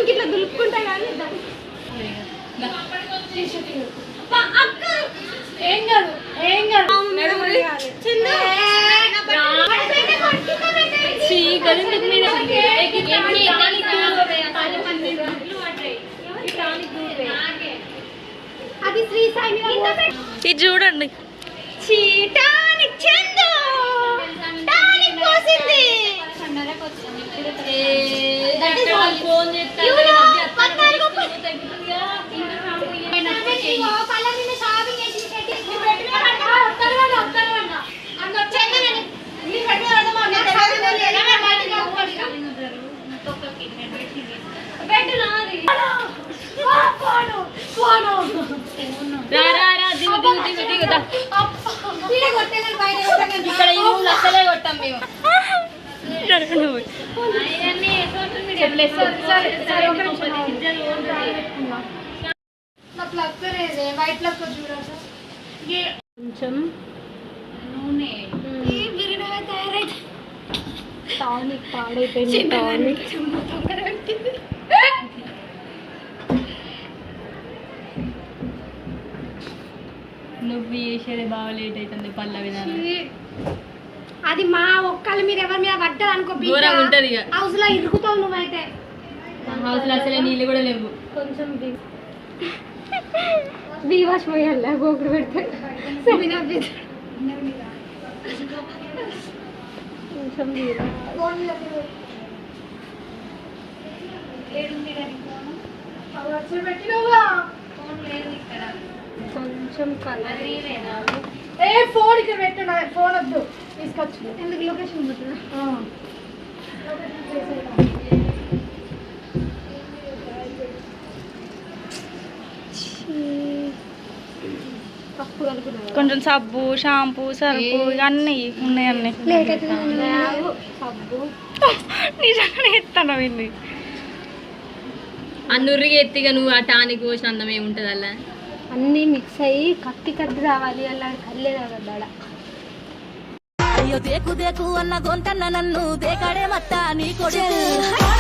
ఇట్లా దులుపుకుంటా కానీ ఏం కాదు ఏం కాదు ఇది చూడండి ఇక్కడ అసలే కొట్టాం మేము కొంచెం టానిక్ పాడైపోయింది టానిక్ నువ్వు చేసేది బాగా లేట్ అవుతుంది పళ్ళ విధానం అది మా ఒక్కళ్ళ మీద ఎవరి మీద పడ్డది అనుకో ఉంటది హౌస్ లో ఇరుకుతావు నువ్వైతే హౌస్ లో అసలే నీళ్ళు కూడా లేవు కొంచెం బీవాష్ పోయాలి గోకుడు పెడితే కొంచెం కొంచెం కలర్ ఫోన్ ఇక్కడ పెట్టిన ఫోన్ వద్దు తీసుకొచ్చు ఎందుకు లొకేషన్ పోతుందా కొంచెం సబ్బు షాంపూ సర్పు అన్నీ ఉన్నాయి అన్నీ సబ్బు నిజంగానే ఎత్తాను వెళ్ళి అన్నుర్రిగా ఎత్తిగా నువ్వు ఆ టానిక్ పోసిన అందం ఏముంటుంది అలా అన్నీ మిక్స్ అయ్యి కత్తి రావాలి అలా కళ్ళే కదా అయ్యో దేకు దేకు అన్న గొంతన్న నన్ను దేకాడే మత్త నీ కొడుకు